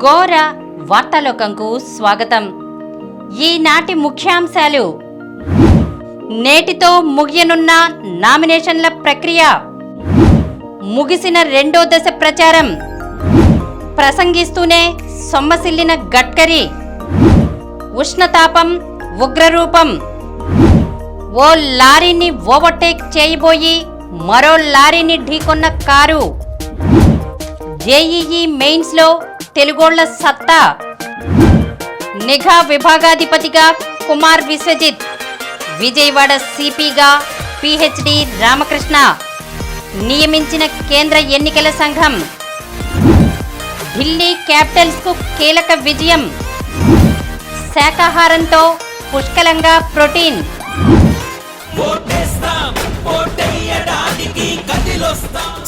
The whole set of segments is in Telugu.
ఘోర వార్తాలోకంకు స్వాగతం. ఈనాటి ముఖ్యాంశాలు: నేటితో ముగియనున్న నామినేషన్ల ప్రక్రియ, ముగిసిన రెండో దశ ప్రచారం, ప్రసంగిస్తూనే సొమ్మసిల్లిన గడ్కరీ, ఉష్ణతాపం ఉగ్రరూపం, ఓ లారీని ఓవర్టేక్ చేయబోయి మరో లారీని ఢీకొన్న కారు, జేఈఈ మెయిన్స్లో తెలుగోళ్ల సత్తా, నిఘా విభాగాధిపతిగా కుమార్ విశ్వజిత్, విజయవాడ సిపిగా పిహెచ్డి రామకృష్ణ, నియమించిన కేంద్ర ఎన్నికల సంఘం, ఢిల్లీ క్యాపిటల్స్కు కీలక విజయం, శాకాహారంతో పుష్కలంగా ప్రోటీన్.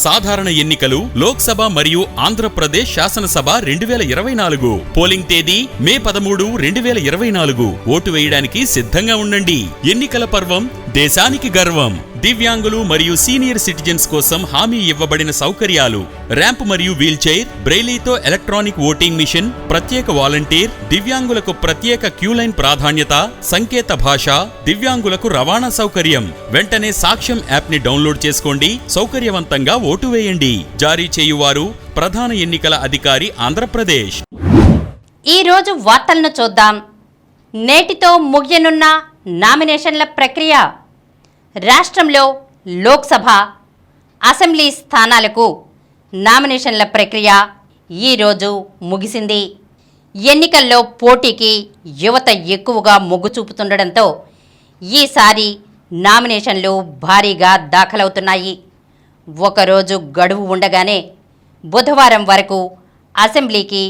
సాధారణ ఎన్నికలు లోక్సభ మరియు ఆంధ్రప్రదేశ్ శాసనసభ 2024. పోలింగ్ తేదీ మే 13, 2024. ఓటు వేయడానికి సిద్ధంగా ఉండండి. ఎన్నికల పర్వం దేశానికి గర్వం. దివ్యాంగులు మరియు సీనియర్ సిటిజన్స్ కోసం హామీ ఇవ్వబడిన సౌకర్యాలు: ర్యాంప్ మరియు వీల్ చైర్, బ్రెయిలీతో ఎలక్ట్రానిక్ ఓటింగ్ మిషన్, ప్రత్యేక వాలంటీర్, దివ్యాంగులకు ప్రత్యేక క్యూలైన్ ప్రాధాన్యత, సంకేత భాష, దివ్యాంగులకు రవాణా సౌకర్యం. వెంటనే సాక్ష్యం యాప్ ని డౌన్లోడ్ చేసుకోండి. సౌకర్యవంతంగా ఓటు వేయండి. జారీ చేయువారు ప్రధాన ఎన్నికల అధికారి, ఆంధ్రప్రదేశ్. ఈ రోజు వార్తలను చూద్దాం. నేటితో ముగియనున్న నామినేషన్ల ప్రక్రియ. రాష్ట్రంలో లోక్సభ, అసెంబ్లీ స్థానాలకు నామినేషన్ల ప్రక్రియ ఈరోజు ముగిసింది. ఎన్నికల్లో పోటీకి యువత ఎక్కువగా మొగ్గు చూపుతుండడంతో ఈసారి నామినేషన్లు భారీగా దాఖలవుతున్నాయి. ఒకరోజు గడువు ఉండగానే బుధవారం వరకు అసెంబ్లీకి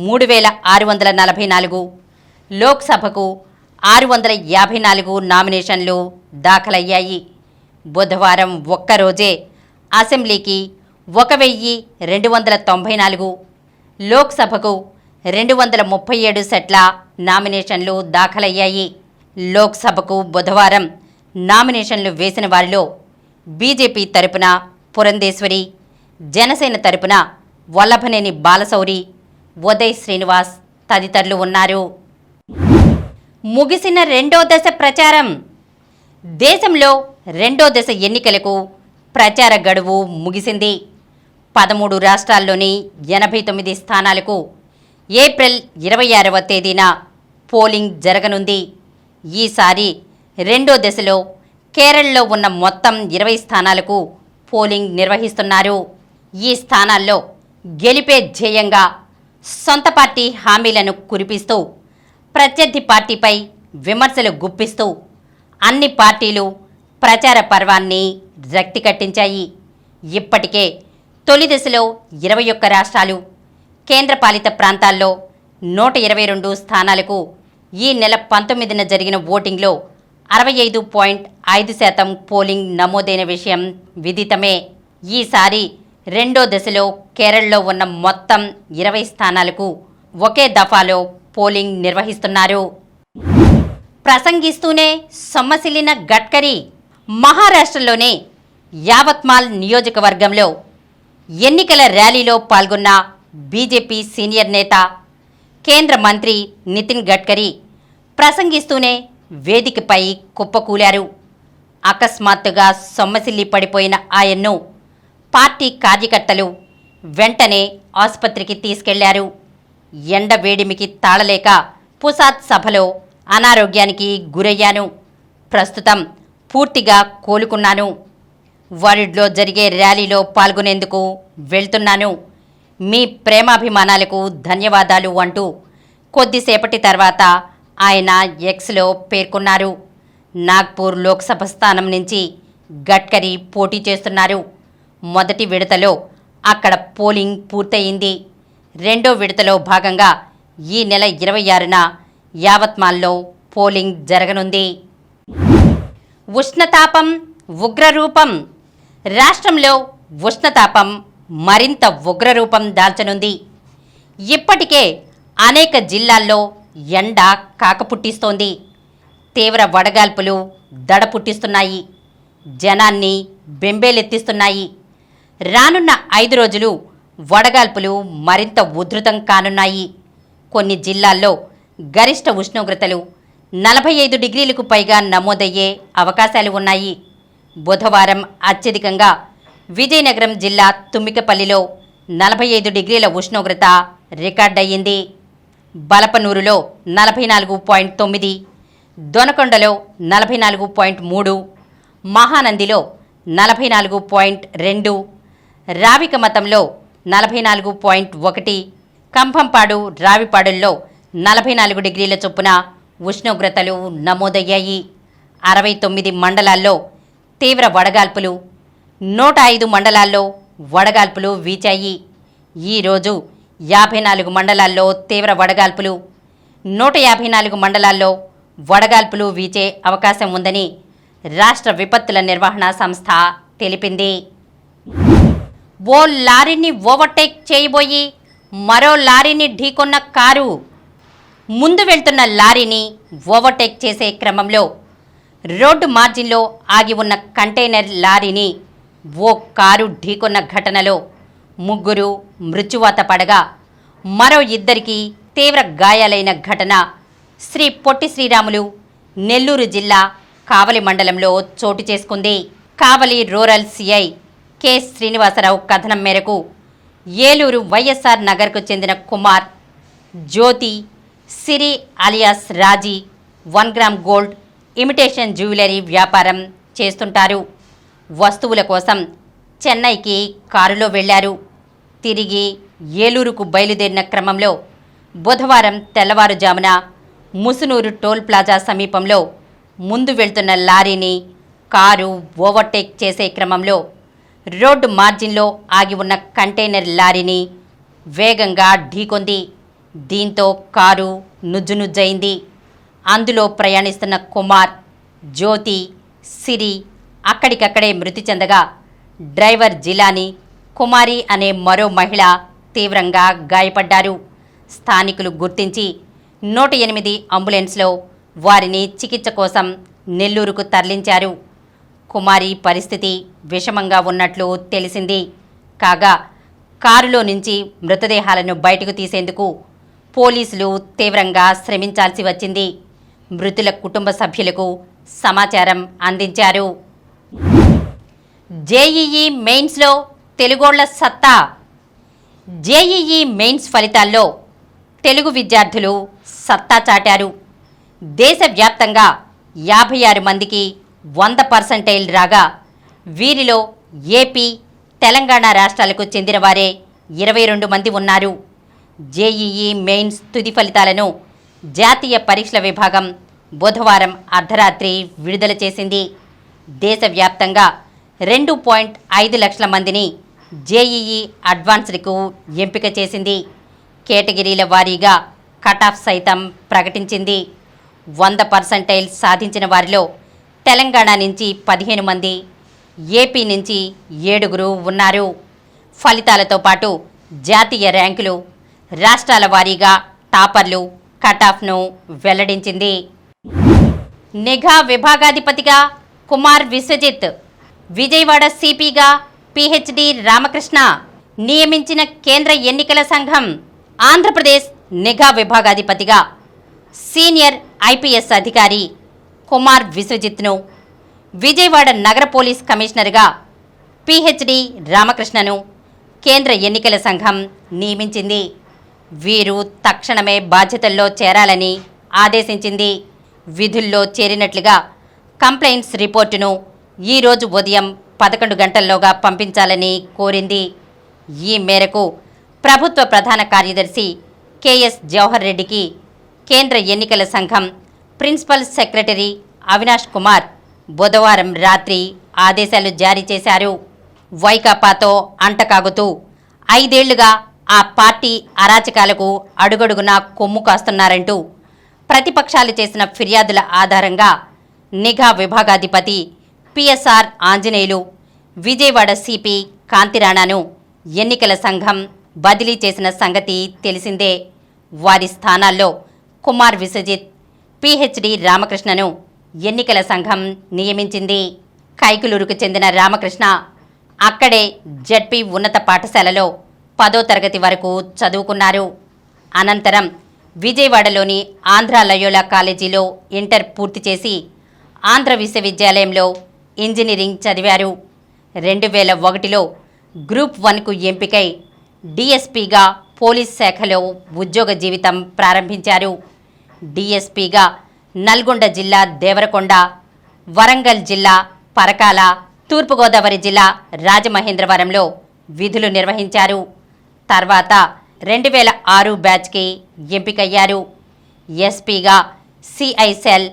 3644, లోక్సభకు 654 నామినేషన్లు దాఖలయ్యాయి. బుధవారం ఒక్కరోజే అసెంబ్లీకి 1294, లోక్సభకు 237 సెట్ల నామినేషన్లు దాఖలయ్యాయి. లోక్సభకు బుధవారం నామినేషన్లు వేసిన వారిలో బీజేపీ తరపున పురంధేశ్వరి, జనసేన తరపున వల్లభనేని బాలశౌరి, ఉదయ్ శ్రీనివాస్ తదితరులు ఉన్నారు. ముగిసిన రెండో దశ ప్రచారం. దేశంలో రెండో దశ ఎన్నికలకు ప్రచార గడువు ముగిసింది. 13 రాష్ట్రాల్లోని 89 స్థానాలకు ఏప్రిల్ 26వ తేదీన పోలింగ్ జరగనుంది. ఈసారి రెండో దశలో కేరళలో ఉన్న మొత్తం 20 స్థానాలకు పోలింగ్ నిర్వహిస్తున్నారు. ఈ స్థానాల్లో గెలిపే ధ్యేయంగా సొంత పార్టీ హామీలను కురిపిస్తూ, ప్రత్యర్థి పార్టీపై విమర్శలు గుప్పిస్తూ అన్ని పార్టీలు ప్రచార పర్వాన్ని రక్తి కట్టించాయి. ఇప్పటికే తొలి దశలో 21 రాష్ట్రాలు, కేంద్రపాలిత ప్రాంతాల్లో 122 స్థానాలకు ఈ నెల 19న జరిగిన ఓటింగ్లో 65.5% పోలింగ్ నమోదైన విషయం విదితమే. ఈసారి రెండో దశలో కేరళలో ఉన్న మొత్తం 20 స్థానాలకు ఒకే దఫాలో పోలింగ్ నిర్వహిస్తున్నారు. ప్రసంగిస్తూనే సొమ్మసిల్లిన గడ్కరీ. మహారాష్ట్రలోని యావత్మాల్ నియోజకవర్గంలో ఎన్నికల ర్యాలీలో పాల్గొన్న బీజేపీ సీనియర్ నేత, కేంద్ర మంత్రి నితిన్ గడ్కరీ ప్రసంగిస్తూనే వేదికపై కుప్పకూలారు. అకస్మాత్తుగా సొమ్మసిల్లి పడిపోయిన ఆయన్ను పార్టీ కార్యకర్తలు వెంటనే ఆసుపత్రికి తీసుకెళ్లారు. ఎండ వేడిమికి తాళలేక పుసాద్ సభలో అనారోగ్యానికి గురయ్యాను. ప్రస్తుతం పూర్తిగా కోలుకున్నాను. వరుడ్లో జరిగే ర్యాలీలో పాల్గొనేందుకు వెళ్తున్నాను. మీ ప్రేమాభిమానాలకు ధన్యవాదాలు అంటూ కొద్దిసేపటి తర్వాత ఆయన ఎక్స్లో పేర్కొన్నారు. నాగ్పూర్ లోక్సభ స్థానం నుంచి గడ్కరీ పోటీ చేస్తున్నారు. మొదటి విడతలో అక్కడ పోలింగ్ పూర్తయింది. రెండో విడతలో భాగంగా ఈ నెల 26న యావత్మాల్లో పోలింగ్ జరగనుంది. ఉష్ణతాపం ఉగ్రరూపం. రాష్ట్రంలో ఉష్ణతాపం మరింత ఉగ్రరూపం దాల్చనుంది. ఇప్పటికే అనేక జిల్లాల్లో ఎండ కాకపుట్టిస్తోంది. తీవ్ర వడగాల్పులు దడ పుట్టిస్తున్నాయి. జనాన్ని బెంబేలెత్తిస్తున్నాయి. రానున్న 5 రోజులు వడగాల్పులు మరింత ఉధృతం కానున్నాయి. కొన్ని జిల్లాల్లో గరిష్ట ఉష్ణోగ్రతలు 45 డిగ్రీలకు పైగా నమోదయ్యే అవకాశాలు ఉన్నాయి. బుధవారం అత్యధికంగా విజయనగరం జిల్లా తుమ్మికపల్లిలో 45 డిగ్రీల ఉష్ణోగ్రత రికార్డయ్యింది. బలపనూరులో 44.9, దొనకొండలో 44.3, మహానందిలో 44.2, రావికమతంలో 44.1, కంభంపాడు రావిపాడుల్లో 44 డిగ్రీల చొప్పున ఉష్ణోగ్రతలు నమోదయ్యాయి. 69 మండలాల్లో తీవ్ర వడగాల్పులు, 105 మండలాల్లో వడగాల్పులు వీచాయి. ఈరోజు 54 మండలాల్లో తీవ్ర వడగాల్పులు, 154 మండలాల్లో వడగాల్పులు వీచే అవకాశం ఉందని రాష్ట్ర విపత్తుల నిర్వహణ సంస్థ తెలిపింది. ఓ లారీని ఓవర్టేక్ చేయబోయి మరో లారీని ఢీకొన్న కారు. ముందు వెళ్తున్న లారీని ఓవర్టేక్ చేసే క్రమంలో రోడ్డు మార్జిన్లో ఆగి ఉన్న కంటైనర్ లారీని ఓ కారు ఢీకొన్న ఘటనలో 3 మృత్యువాత పడగా మరో 2 తీవ్ర గాయాలైన ఘటన శ్రీ పొట్టి శ్రీరాములు నెల్లూరు జిల్లా కావలి మండలంలో చోటు చేసుకుంది. కావలి రూరల్ సిఐ కె శ్రీనివాసరావు కథనం మేరకు ఏలూరు వైఎస్ఆర్ నగర్కు చెందిన కుమార్, జ్యోతి, సిరి అలియాస్ రాజీ 1 గ్రామ్ గోల్డ్ ఇమిటేషన్ జ్యువెలరీ వ్యాపారం చేస్తుంటారు. వస్తువుల కోసం చెన్నైకి కారులో వెళ్లారు. తిరిగి ఏలూరుకు బయలుదేరిన క్రమంలో బుధవారం తెల్లవారుజామున ముసునూరు టోల్ ప్లాజా సమీపంలో ముందు వెళ్తున్న లారీని కారు ఓవర్టేక్ చేసే క్రమంలో రోడ్డు మార్జిన్లో ఆగి ఉన్న కంటైనర్ లారీని వేగంగా ఢీకొంది. దీంతో కారు నుజ్జునుజ్జయింది. అందులో ప్రయాణిస్తున్న కుమార్, జ్యోతి, సిరి అక్కడికక్కడే మృతి చెందగా డ్రైవర్ జిలాని, కుమారి అనే మరో మహిళ తీవ్రంగా గాయపడ్డారు. స్థానికులు గుర్తించి 108 అంబులెన్స్లో వారిని చికిత్స కోసం నెల్లూరుకు తరలించారు. కుమారి పరిస్థితి విషమంగా ఉన్నట్లు తెలిసింది. కాగా కారులో నుంచి మృతదేహాలను బయటకు తీసేందుకు పోలీసులు తీవ్రంగా శ్రమించాల్సి వచ్చింది. మృతుల కుటుంబ సభ్యులకు సమాచారం అందించారు. జేఈఈ మెయిన్స్లో తెలుగోళ్ల సత్తా. జేఈఈ మెయిన్స్ ఫలితాల్లో తెలుగు విద్యార్థులు సత్తా చాటారు. దేశవ్యాప్తంగా 56 మందికి 100% రాగా వీరిలో ఏపీ, తెలంగాణ రాష్ట్రాలకు చెందిన వారే 22 మంది ఉన్నారు. జేఈఈ మెయిన్స్ తుది ఫలితాలను జాతీయ పరీక్షల విభాగం బుధవారం అర్ధరాత్రి విడుదల చేసింది. దేశవ్యాప్తంగా 2.5 లక్షల మందిని జేఈఈ అడ్వాన్స్డ్కు ఎంపిక చేసింది. కేటగిరీల వారీగా కటాఫ్ సైతం ప్రకటించింది. 100% సాధించిన వారిలో తెలంగాణ నుంచి 15 మంది, ఏపీ నుంచి 7 ఉన్నారు. ఫలితాలతో పాటు జాతీయ ర్యాంకులు, రాష్ట్రాల వారీగా టాపర్లు, కటాఫ్ను వెల్లడించింది. నిఘా విభాగాధిపతిగా కుమార్ విశ్వజిత్, విజయవాడ సిపిగా పిహెచ్డి రామకృష్ణ నియమించిన కేంద్ర ఎన్నికల సంఘం. ఆంధ్రప్రదేశ్ నిఘా విభాగాధిపతిగా సీనియర్ ఐపీఎస్ అధికారి కుమార్ విశ్వజిత్ను, విజయవాడ నగర పోలీస్ కమిషనర్గా పిహెచ్డి రామకృష్ణను కేంద్ర ఎన్నికల సంఘం నియమించింది. వీరు తక్షణమే బాధ్యతల్లో చేరాలని ఆదేశించింది. విధుల్లో చేరినట్లుగా కంప్లైంట్స్ రిపోర్టును ఈరోజు ఉదయం 11 గంటల్లోగా పంపించాలని కోరింది. ఈ మేరకు ప్రభుత్వ ప్రధాన కార్యదర్శి కెఎస్ జవహర్ రెడ్డికి కేంద్ర ఎన్నికల సంఘం ప్రిన్సిపల్ సెక్రటరీ అవినాష్ కుమార్ బుధవారం రాత్రి ఆదేశాలు జారీ చేశారు. వైకాపాతో అంటకాగుతూ 5 ఏళ్లుగా ఆ పార్టీ అరాచకాలకు అడుగడుగునా కొమ్ము కాస్తున్నారంటూ ప్రతిపక్షాలు చేసిన ఫిర్యాదుల ఆధారంగా నిఘా విభాగాధిపతి పిఎస్ఆర్ ఆంజనేయులు, విజయవాడ సిపి కాంతిరాణాను ఎన్నికల సంఘం బదిలీ చేసిన సంగతి తెలిసిందే. వారి స్థానాల్లో కుమార్ విశ్వజిత్, పిహెచ్డి రామకృష్ణను ఎన్నికల సంఘం నియమించింది. కైకులూరుకు చెందిన రామకృష్ణ అక్కడే జడ్పీ ఉన్నత పాఠశాలలో 10వ తరగతి వరకు చదువుకున్నారు. అనంతరం విజయవాడలోని ఆంధ్ర లయోలా కాలేజీలో ఇంటర్ పూర్తి చేసి ఆంధ్ర విశ్వవిద్యాలయంలో ఇంజనీరింగ్ చదివారు. 2001లో గ్రూప్ 1కు ఎంపికై డిఎస్పీగా పోలీస్ శాఖలో ఉద్యోగ జీవితం ప్రారంభించారు. డిఎస్పీగా నల్గొండ జిల్లా దేవరకొండ, వరంగల్ జిల్లా పరకాల, తూర్పుగోదావరి జిల్లా రాజమహేంద్రవరంలో విధులు నిర్వహించారు. తర్వాత 2006 బ్యాచ్కి ఎంపికయ్యారు. ఎస్పీగా సిఐ సెల్,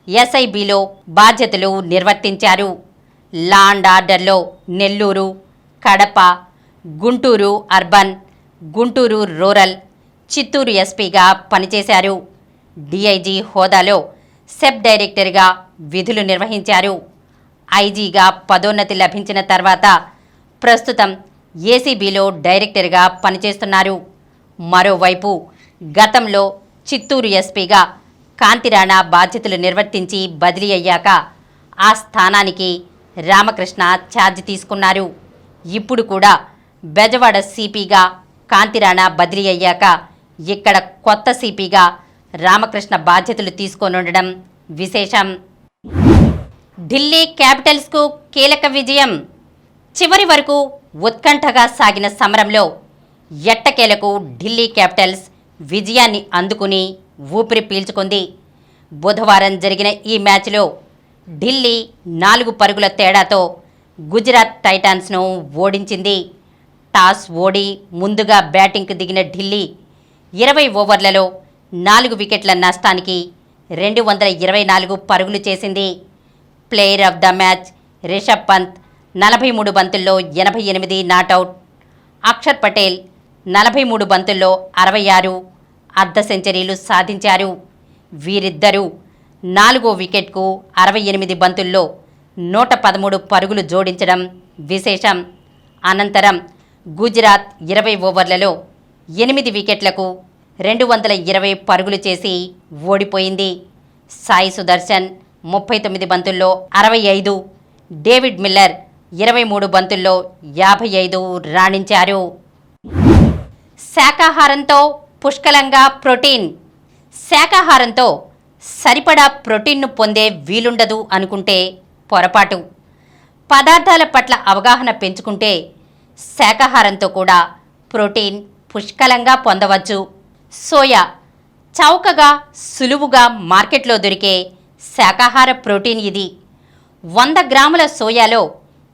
ఎస్ఐబిలో బాధ్యతలు నిర్వర్తించారు. లా అండ్ ఆర్డర్లో నెల్లూరు, కడప, గుంటూరు అర్బన్, గుంటూరు రూరల్, చిత్తూరు ఎస్పీగా పనిచేశారు. డిఐజీ హోదాలో సెబ్ డైరెక్టర్గా విధులు నిర్వహించారు. ఐజీగా పదోన్నతి లభించిన తర్వాత ప్రస్తుతం ఏసీబీలో డైరెక్టర్గా పనిచేస్తున్నారు. మరోవైపు గతంలో చిత్తూరు ఎస్పీగా కాంతిరాణా బాధ్యతలు నిర్వర్తించి బదిలీ అయ్యాక ఆ స్థానానికి రామకృష్ణ ఛార్జ్ తీసుకున్నారు. ఇప్పుడు కూడా బెజవాడ సిపిగా కాంతిరాణా బదిలీ అయ్యాక ఇక్కడ కొత్త సిపిగా రామకృష్ణ బాధ్యతలు తీసుకోనుండడం విశేషం. ఢిల్లీ క్యాపిటల్స్కు కీలక విజయం. చివరి వరకు ఉత్కంఠగా సాగిన సమరంలో ఎట్టకేలకు ఢిల్లీ క్యాపిటల్స్ విజయాన్ని అందుకుని ఊపిరి పీల్చుకుంది. బుధవారం జరిగిన ఈ మ్యాచ్లో ఢిల్లీ 4 పరుగుల తేడాతో గుజరాత్ టైటాన్స్ను ఓడించింది. టాస్ ఓడి ముందుగా బ్యాటింగ్కు దిగిన ఢిల్లీ 20 ఓవర్లలో 4 వికెట్ల నష్టానికి 224 పరుగులు చేసింది. Player of the match Rishabh Pant 43 బంతుల్లో 88 నాటౌట్, అక్షర్ పటేల్ 43 బంతుల్లో 66 అర్ధ సెంచరీలు సాధించారు. వీరిద్దరూ 4వ వికెట్కు 68 బంతుల్లో 113 పరుగులు జోడించడం విశేషం. అనంతరం గుజరాత్ 20 ఓవర్లలో 8 వికెట్లకు 220 పరుగులు చేసి ఓడిపోయింది. సాయి సుదర్శన్ 39 బంతుల్లో 65, డేవిడ్ మిల్లర్ 23 బంతుల్లో 55 రాణించారు. శాకాహారంతో పుష్కలంగా ప్రోటీన్. శాకాహారంతో సరిపడా ప్రోటీన్ను పొందే వీలుండదు అనుకుంటే పొరపాటు. పదార్థాల పట్ల అవగాహన పెంచుకుంటే శాకాహారంతో కూడా ప్రోటీన్ పుష్కలంగా పొందవచ్చు. సోయా చౌకగా సులువుగా మార్కెట్లో దొరికే శాకాహార ప్రోటీన్ ఇది. 100 గ్రాముల సోయాలో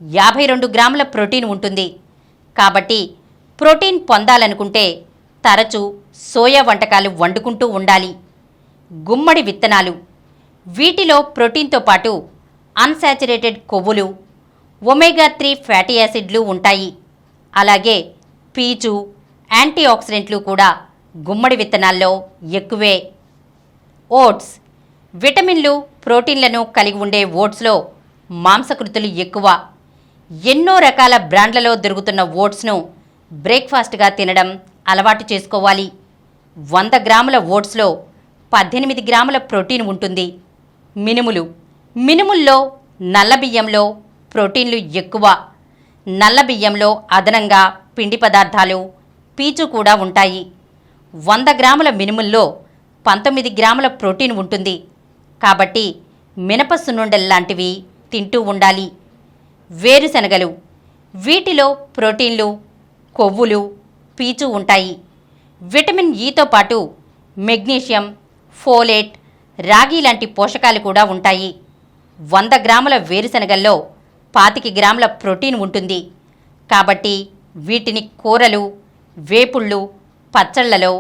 52 గ్రాముల ప్రోటీన్ ఉంటుంది. కాబట్టి ప్రోటీన్ పొందాలనుకుంటే తరచూ సోయా వంటకాలు వండుకుంటూ ఉండాలి. గుమ్మడి విత్తనాలు. వీటిలో ప్రోటీన్తో పాటు అన్సాచురేటెడ్ కొవ్వులు, ఒమేగా 3 ఫ్యాటీ యాసిడ్లు ఉంటాయి. అలాగే పీచు, యాంటీ ఆక్సిడెంట్లు కూడా గుమ్మడి విత్తనాల్లో ఎక్కువే. ఓట్స్. విటమిన్లు, ప్రోటీన్లను కలిగి ఉండే ఓట్స్లో మాంసకృతులు ఎక్కువ. ఎన్నో రకాల బ్రాండ్లలో దొరుకుతున్న ఓట్స్ను బ్రేక్ఫాస్ట్గా తినడం అలవాటు చేసుకోవాలి. 100 గ్రాముల ఓట్స్లో 18 గ్రాముల ప్రోటీన్ ఉంటుంది. మినుములు. మినుముల్లో నల్ల బియ్యంలో ప్రోటీన్లు ఎక్కువ. నల్ల బియ్యంలో అదనంగా పిండి పదార్థాలు, పీచు కూడా ఉంటాయి. 100 గ్రాముల మినుముల్లో 19 గ్రాముల ప్రోటీన్ ఉంటుంది. కాబట్టి మినప సున్నుండల్లాంటివి తింటూ ఉండాలి. వేరుశనగలు. వీటిలో ప్రోటీన్లు, కొవ్వులు, పీచు ఉంటాయి. విటమిన్ ఈతో పాటు మెగ్నీషియం, ఫోలేట్, రాగి లాంటి పోషకాలు కూడా ఉంటాయి. 100 గ్రాముల వేరుశనగల్లో 25 గ్రాముల ప్రోటీన్ ఉంటుంది. కాబట్టి వీటిని కూరలు, వేపుళ్ళు, పచ్చళ్లలో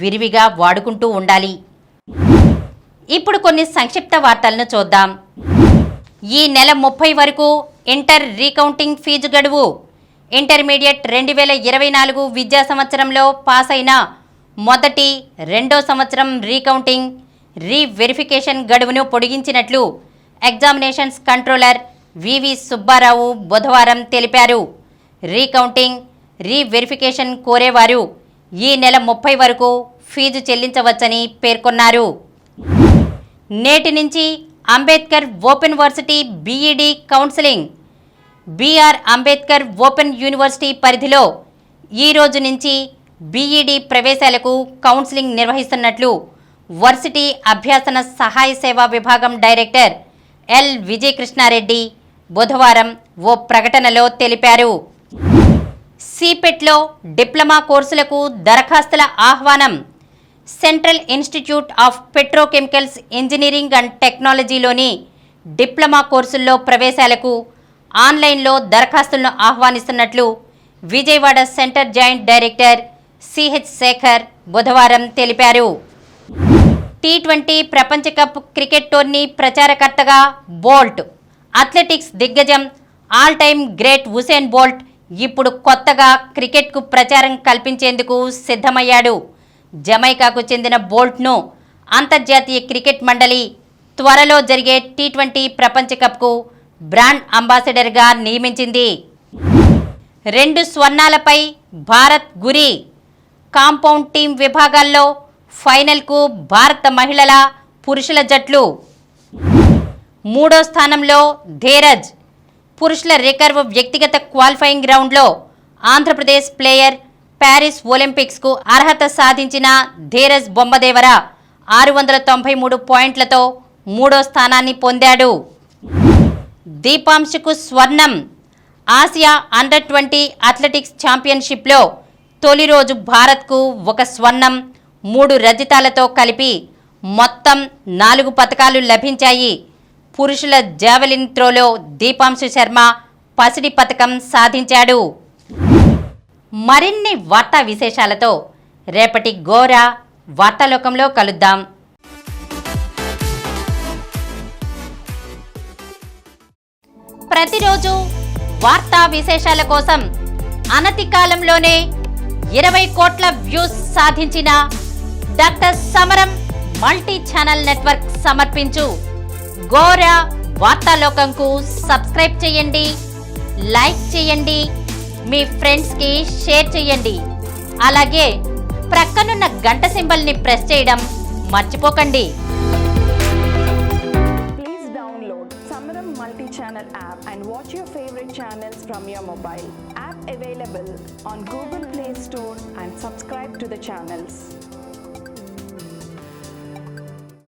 విరివిగా వాడుకుంటూ ఉండాలి. ఇప్పుడు కొన్ని సంక్షిప్త వార్తలను చూద్దాం. ఈ నెల 30 వరకు ఇంటర్ రీకౌంటింగ్ ఫీజు గడువు. ఇంటర్మీడియట్ 2024 విద్యా సంవత్సరంలో పాస్ అయిన మొదటి, రెండో సంవత్సరం రీకౌంటింగ్, రీవెరిఫికేషన్ గడువును పొడిగించినట్లు ఎగ్జామినేషన్స్ కంట్రోలర్ వివి సుబ్బారావు బుధవారం తెలిపారు. రీకౌంటింగ్, రీవెరిఫికేషన్ కోరేవారు ఈ నెల 30 వరకు ఫీజు చెల్లించవచ్చని పేర్కొన్నారు. నేటి నుంచి Ambedkar open university B Ed counselling. BR Ambedkar open university పరిధిలో ఈ రోజు నుంచి బీఈడీ ప్రవేశాలకు కౌన్సిలింగ్ నిర్వహిస్తున్నట్లు వర్సిటీ అభ్యసన సహాయ సేవా విభాగం డైరెక్టర్ ఎల్ విజయకృష్ణారెడ్డి బుధవారం ఓ ప్రకటనలో తెలిపారు. సిపెట్లో డిప్లొమా కోర్సులకు దరఖాస్తుల ఆహ్వానం. Central Institute of Petrochemicals Engineering and టెక్నాలజీలోని డిప్లొమా కోర్సుల్లో ప్రవేశాలకు ఆన్లైన్లో దరఖాస్తులను ఆహ్వానిస్తున్నట్లు Vijayawada centre joint director CH Sekhar బుధవారం తెలిపారు. టీ20 ప్రపంచ కప్ క్రికెట్ టోర్నీ ప్రచారకర్తగా బోల్ట్. అథ్లెటిక్స్ దిగ్గజం all time great Usain Bolt ఇప్పుడు కొత్తగా క్రికెట్కు ప్రచారం కల్పించేందుకు సిద్ధమయ్యాడు. జమైకాకు చెందిన బోల్ట్ను అంతర్జాతీయ క్రికెట్ మండలి త్వరలో జరిగే టీ20 ప్రపంచ కప్కు బ్రాండ్ అంబాసిడర్గా నియమించింది. 2 స్వర్ణాలపై భారత్ గురి. కాంపౌండ్ టీం విభాగాల్లో ఫైనల్కు భారత మహిళల పురుషుల జట్లు. 3వ స్థానంలో ధీరజ్. పురుషుల రికర్వ్ వ్యక్తిగత క్వాలిఫైయింగ్ రౌండ్లో ఆంధ్రప్రదేశ్ ప్లేయర్ ప్యారిస్ ఒలింపిక్స్కు అర్హత సాధించిన ధీరజ్ బొమ్మదేవర 693 పాయింట్లతో 3వ స్థానాన్ని పొందాడు. దీపాంశుకు స్వర్ణం. ఆసియా అండర్-20 అథ్లెటిక్స్ ఛాంపియన్షిప్లో తొలి రోజు భారత్కు 1 స్వర్ణం 3 రజతాలతో కలిపి మొత్తం 4 పతకాలు లభించాయి. పురుషుల జావెలిన్ త్రోలో దీపాంశు శర్మ పసిడి పతకం సాధించాడు. మరిన్ని వార్తా విశేషాలతో రేపటి గోరా వార్తాలోకంలో కలుద్దాం. ప్రతిరోజు వార్తా విశేషాల కోసం అనతి కాలంలోనే 20 కోట్ల వ్యూస్ సాధించిన డాక్టర్ సమరం మల్టీ ఛానల్ నెట్వర్క్ సమర్పించు గోరా వార్తాలోకంకు సబ్స్క్రైబ్ చేయండి, లైక్ చేయండి, మీ ఫ్రెండ్స్కి షేర్ చేయండి. అలాగే ప్రక్కనున్న గంట సింబల్ని ప్రెస్ చేయడం మర్చిపోకండి. Please download Samaram multi-channel app and watch your favorite channels from your mobile. App available on Google Play Store and subscribe to the channels.